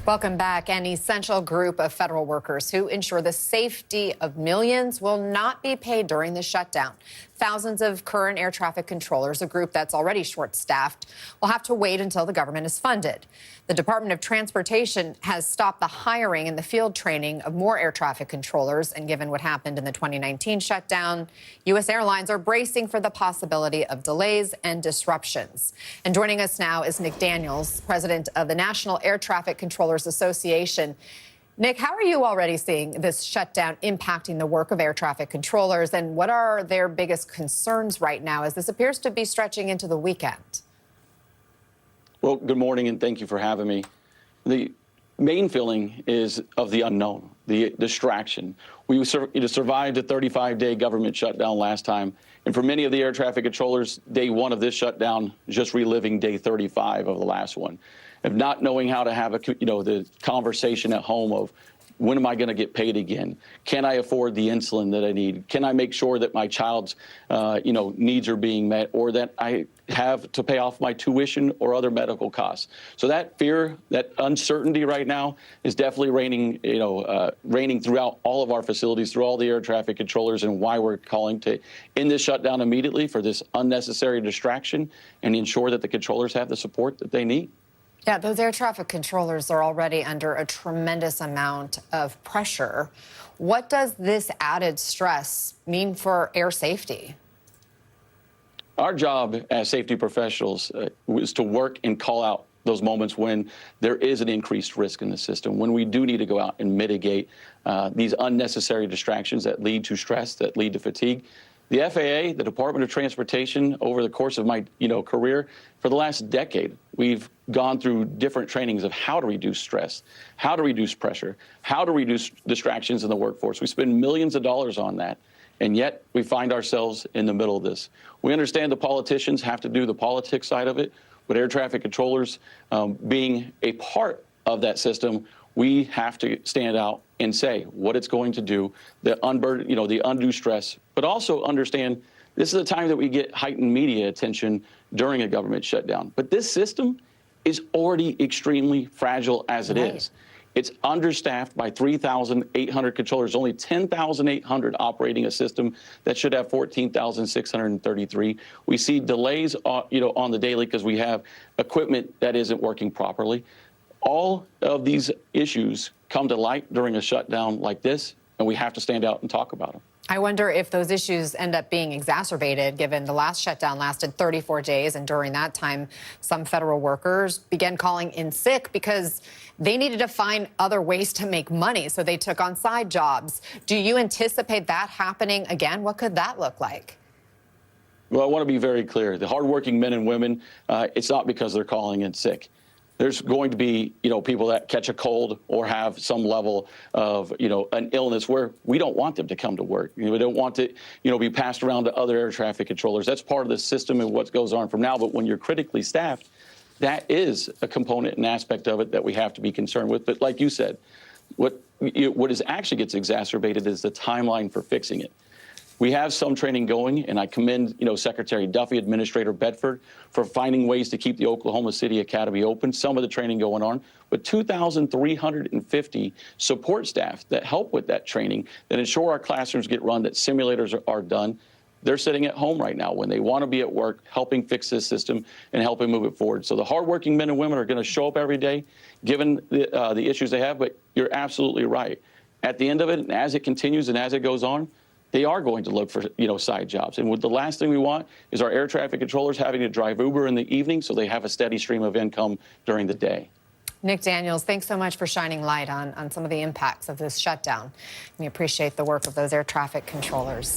Welcome back. An essential group of federal workers who ensure the safety of millions will not be paid during the shutdown. Thousands of current air traffic controllers, a group that's already short-staffed, will have to wait until the government is funded. The Department of Transportation has stopped the hiring and the field training of more air traffic controllers. And given what happened in the 2019 shutdown, U.S. airlines are bracing for the possibility of delays and disruptions. And joining us now is Nick Daniels, president of the National Air Traffic Controllers Association. Nick, how are you already seeing this shutdown impacting the work of air traffic controllers, and what are their biggest concerns right now as this appears to be stretching into the weekend? Well, good morning, and thank you for having me. The main feeling is of the unknown, the distraction. We survived a 35-day government shutdown last time, and for many of the air traffic controllers, day one of this shutdown, just reliving day 35 of the last one, of not knowing how to have the conversation at home of, when am I going to get paid again? Can I afford the insulin that I need? Can I make sure that my child's, needs are being met, or that I have to pay off my tuition or other medical costs? So that fear, that uncertainty right now is definitely reigning throughout all of our facilities, through all the air traffic controllers, and why we're calling to end this shutdown immediately for this unnecessary distraction and ensure that the controllers have the support that they need. Yeah, those air traffic controllers are already under a tremendous amount of pressure. What does this added stress mean for air safety? Our job as safety professionals is to work and call out those moments when there is an increased risk in the system, when we do need to go out and mitigate these unnecessary distractions that lead to stress, that lead to fatigue. The FAA, the Department of Transportation, over the course of my career, for the last decade, we've gone through different trainings of how to reduce stress, how to reduce pressure, how to reduce distractions in the workforce. We spend millions of dollars on that, and yet we find ourselves in the middle of this. We understand the politicians have to do the politics side of it, but air traffic controllers being a part of that system, we have to stand out and say what it's going to do, the undue stress, but also understand this is a time that we get heightened media attention during a government shutdown. But this system is already extremely fragile as it is. It's understaffed by 3,800 controllers, only 10,800 operating a system that should have 14,633. We see delays, on the daily because we have equipment that isn't working properly. All of these issues come to light during a shutdown like this, and we have to stand out and talk about them. I wonder if those issues end up being exacerbated, given the last shutdown lasted 34 days, and during that time, some federal workers began calling in sick because they needed to find other ways to make money, so they took on side jobs. Do you anticipate that happening again? What could that look like? Well, I want to be very clear. The hardworking men and women, it's not because they're calling in sick. There's going to be, people that catch a cold or have some level of, an illness where we don't want them to come to work. We don't want to, be passed around to other air traffic controllers. That's part of the system and what goes on from now. But when you're critically staffed, that is a component and aspect of it that we have to be concerned with. But like you said, what actually gets exacerbated is the timeline for fixing it. We have some training going, and I commend, Secretary Duffy, Administrator Bedford, for finding ways to keep the Oklahoma City Academy open, some of the training going on, but 2,350 support staff that help with that training, that ensure our classrooms get run, that simulators are done. They're sitting at home right now when they want to be at work, helping fix this system and helping move it forward. So the hardworking men and women are going to show up every day, given the issues they have, but you're absolutely right. At the end of it, and as it continues and as it goes on, they are going to look for, side jobs. And the last thing we want is our air traffic controllers having to drive Uber in the evening so they have a steady stream of income during the day. Nick Daniels, thanks so much for shining light on some of the impacts of this shutdown. We appreciate the work of those air traffic controllers.